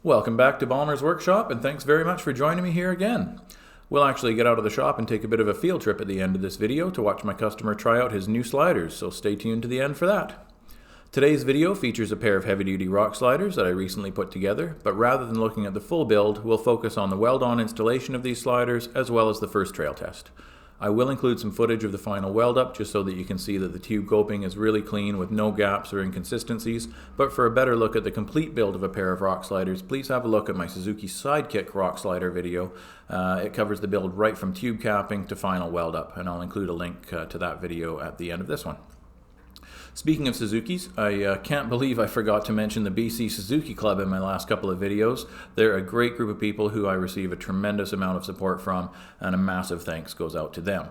Welcome back to Balmer's workshop, and thanks very much for joining me here again. We'll actually get out of the shop and take a bit of a field trip at the end of this video to watch my customer try out his new sliders, so stay tuned to the end for that. Today's video features a pair of heavy-duty rock sliders that I recently put together, but rather than looking at the full build, we'll focus on the weld-on installation of these sliders as well as the first trail test. I will include some footage of the final weld-up just so that you can see that the tube coping is really clean with no gaps or inconsistencies, but for a better look at the complete build of a pair of rock sliders, please have a look at my Suzuki Sidekick rock slider video. It covers the build right from tube capping to final weld-up, and I'll include a link to that video at the end of this one. Speaking of Suzukis, I can't believe I forgot to mention the BC Suzuki Club in my last couple of videos. They're a great group of people who I receive a tremendous amount of support from, and a massive thanks goes out to them.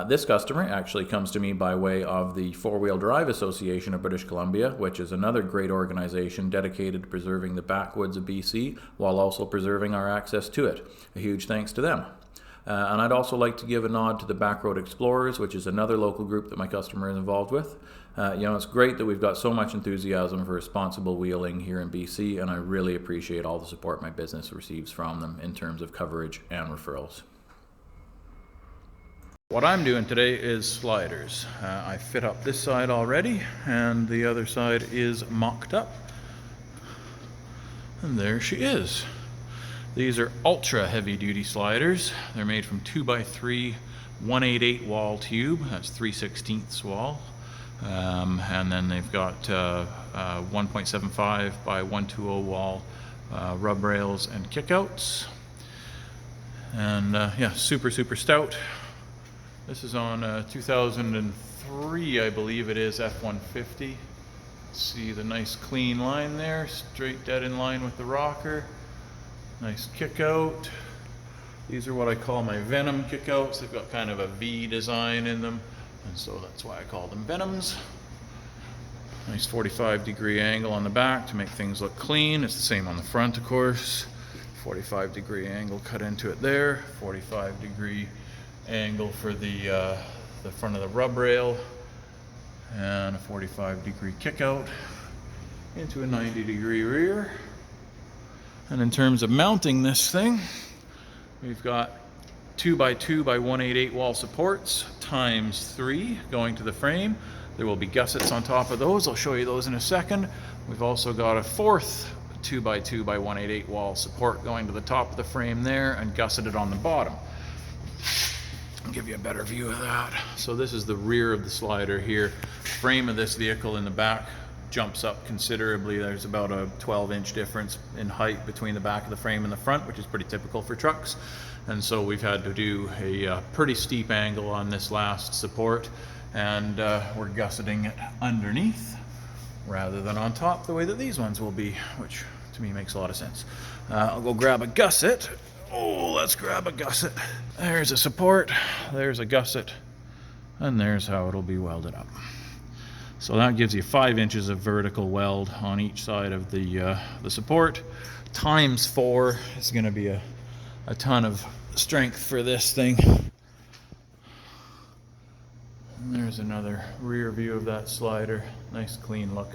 This customer actually comes to me by way of the Four-Wheel Drive Association of British Columbia, which is another great organization dedicated to preserving the backwoods of BC while also preserving our access to it. A huge thanks to them. And I'd also like to give a nod to the Backroad Explorers, which is another local group that my customer is involved with. It's great that we've got so much enthusiasm for responsible wheeling here in BC, and I really appreciate all the support my business receives from them in terms of coverage and referrals. What I'm doing today is sliders. I fit up this side already, and the other side is mocked up. And there she is. These are ultra heavy duty sliders. They're made from 2x3 188 wall tube. That's 3/16 wall. And then they've got 1.75 by 120 wall rub rails and kickouts. And yeah, super stout. This is on 2003, I believe it is, F-150. See the nice clean line there, straight dead in line with the rocker. Nice kick out. These are what I call my Venom kickouts. They've got kind of a V design in them, and so that's why I call them Venoms. Nice 45-degree angle on the back to make things look clean. It's the same on the front, of course. 45-degree angle cut into it there. 45-degree angle for the front of the rub rail, and a 45-degree kick out into a 90-degree rear. And in terms of mounting this thing, we've got 2x2 by 188 wall supports times 3 going to the frame. There will be gussets on top of those. I'll show you those in a second. We've also got a fourth 2x2 by 188 wall support going to the top of the frame there and gusseted on the bottom. I'll give you a better view of that. So this is the rear of the slider here. Frame of this vehicle in the back jumps up considerably. There's about a 12-inch difference in height between the back of the frame and the front, which is pretty typical for trucks. And so we've had to do a pretty steep angle on this last support, and we're gusseting it underneath rather than on top the way that these ones will be, which to me makes a lot of sense. I'll go grab a gusset. Oh, let's grab a gusset. There's a support, there's a gusset, and there's how it'll be welded up. So that gives you 5 inches of vertical weld on each side of the support. Times 4 is going to be a ton of strength for this thing. And there's another rear view of that slider. Nice clean look.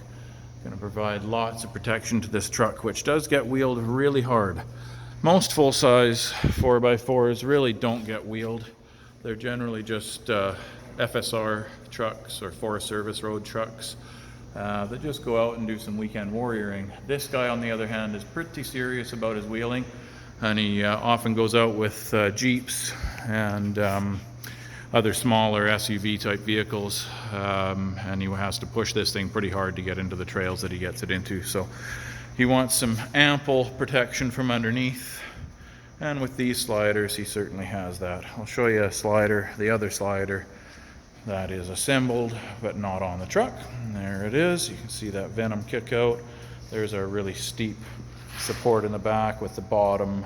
Going to provide lots of protection to this truck, which does get wheeled really hard. Most full-size 4x4s really don't get wheeled. They're generally just FSR trucks or Forest Service road trucks that just go out and do some weekend warrioring. This guy, on the other hand, is pretty serious about his wheeling, and he often goes out with Jeeps and other smaller SUV type vehicles, and he has to push this thing pretty hard to get into the trails that he gets it into. So he wants some ample protection from underneath, and with these sliders he certainly has that. I'll show you a slider, the other slider, that is assembled but not on the truck. And there it is. You can see that Venom kick out. There's our really steep support in the back with the bottom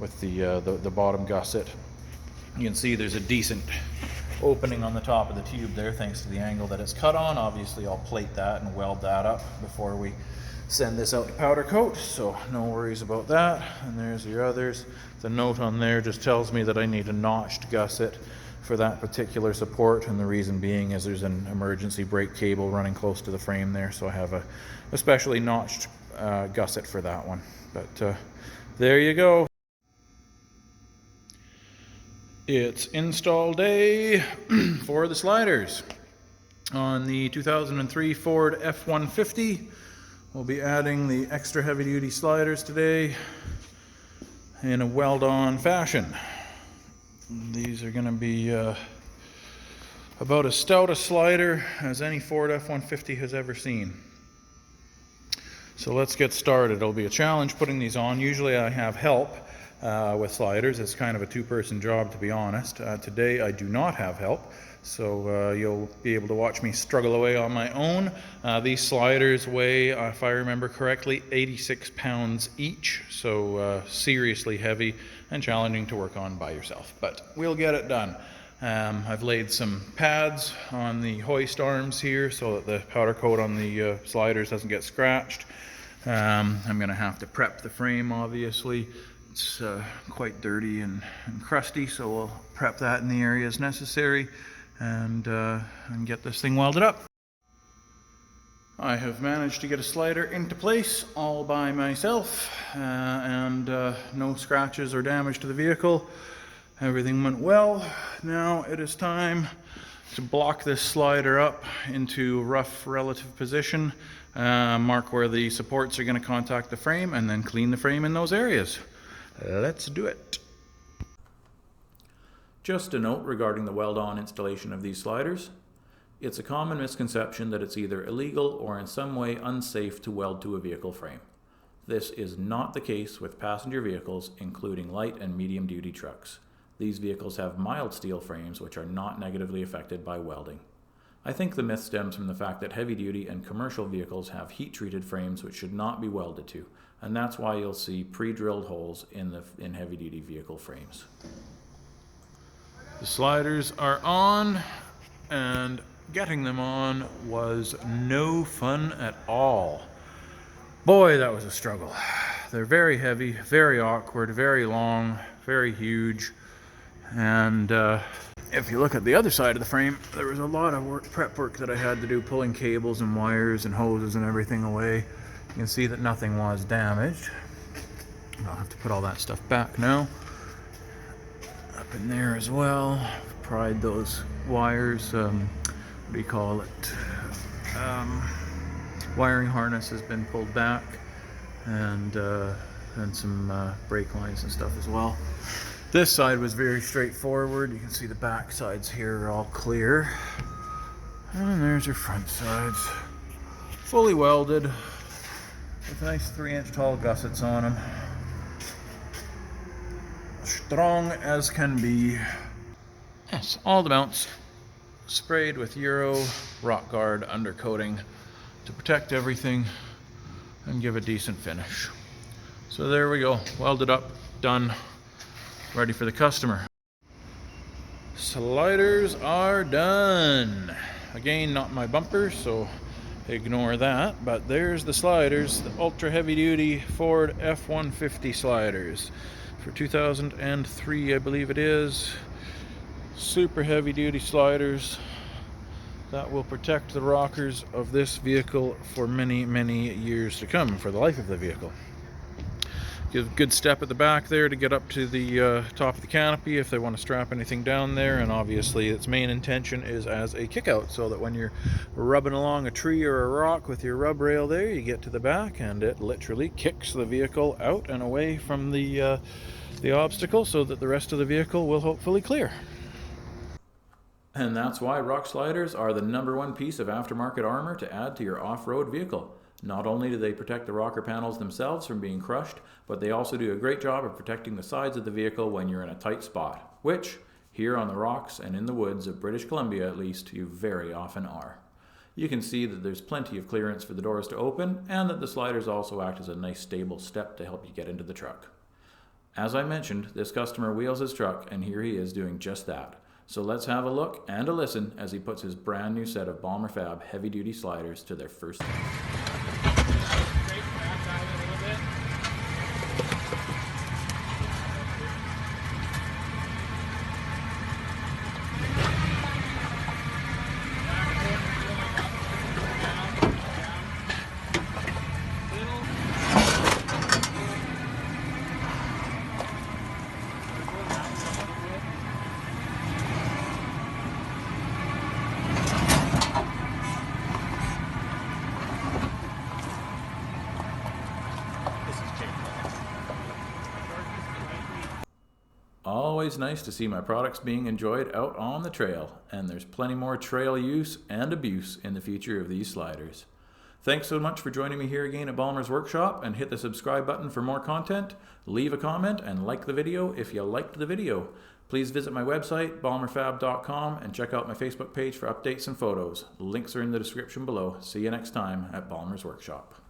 the bottom gusset. You can see there's a decent opening on the top of the tube there thanks to the angle that it's cut on. Obviously I'll plate that and weld that up before we send this out to powder coat, so no worries about that. And there's your others. The note on there just tells me that I need a notched gusset for that particular support, and the reason being is there's an emergency brake cable running close to the frame there, so I have a specially notched gusset for that one. But there you go. It's install day for the sliders. On the 2003 Ford F-150, we'll be adding the extra heavy-duty sliders today in a weld-on fashion. These are going to be about as stout a slider as any Ford F-150 has ever seen. So let's get started. It'll be a challenge putting these on. Usually I have help with sliders. It's kind of a two-person job, to be honest. Today I do not have help, so you'll be able to watch me struggle away on my own. These sliders weigh, if I remember correctly, 86 pounds each, so seriously heavy and challenging to work on by yourself, but we'll get it done. I've laid some pads on the hoist arms here so that the powder coat on the sliders doesn't get scratched. I'm going to have to prep the frame, obviously. It's quite dirty and crusty, so we'll prep that in the areas necessary and get this thing welded up. I have managed to get a slider into place all by myself and no scratches or damage to the vehicle. Everything went well. Now it is time to block this slider up into rough relative position, mark where the supports are going to contact the frame, and then clean the frame in those areas. Let's do it. Just a note regarding the weld-on installation of these sliders. It's a common misconception that it's either illegal or in some way unsafe to weld to a vehicle frame. This is not the case with passenger vehicles, including light and medium-duty trucks. These vehicles have mild steel frames which are not negatively affected by welding. I think the myth stems from the fact that heavy-duty and commercial vehicles have heat-treated frames which should not be welded to, and that's why you'll see pre-drilled holes in heavy-duty vehicle frames. The sliders are on, and getting them on was no fun at all. Boy, that was a struggle. They're very heavy, very awkward, very long, very huge. And if you look at the other side of the frame, there was a lot of prep work that I had to do, pulling cables and wires and hoses and everything away. You can see that nothing was damaged. I'll have to put all that stuff back now. Up in there as well. Pried those wires, what do you call it? Wiring harness has been pulled back, and some brake lines and stuff as well. This side was very straightforward. You can see the back sides here are all clear. And there's your front sides. Fully welded with nice 3-inch tall gussets on them. Strong as can be. Yes, all the mounts sprayed with Euro Rock Guard undercoating to protect everything and give a decent finish. So there we go, welded up, done. Ready for the customer. Sliders are done. Again, not my bumper, so ignore that. But there's the sliders, the ultra heavy duty Ford F-150 sliders for 2003, I believe it is. Super heavy duty sliders that will protect the rockers of this vehicle for many, many years to come, for the life of the vehicle. Give a good step at the back there to get up to the top of the canopy if they want to strap anything down there, and obviously its main intention is as a kickout, so that when you're rubbing along a tree or a rock with your rub rail there, you get to the back and it literally kicks the vehicle out and away from the obstacle, so that the rest of the vehicle will hopefully clear. And that's why rock sliders are the #1 piece of aftermarket armor to add to your off-road vehicle. Not only do they protect the rocker panels themselves from being crushed, but they also do a great job of protecting the sides of the vehicle when you're in a tight spot, which, here on the rocks and in the woods of British Columbia at least, you very often are. You can see that there's plenty of clearance for the doors to open, and that the sliders also act as a nice stable step to help you get into the truck. As I mentioned, this customer wheels his truck, and here he is doing just that. So let's have a look and a listen as he puts his brand new set of Balmer Fab heavy-duty sliders to their first test. always nice to see my products being enjoyed out on the trail, and there's plenty more trail use and abuse in the future of these sliders. Thanks so much for joining me here again at Balmer's Workshop, and hit the subscribe button for more content. Leave a comment and like the video if you liked the video. Please visit my website, balmerfab.com, and check out my Facebook page for updates and photos. Links are in the description below. See you next time at Balmer's Workshop.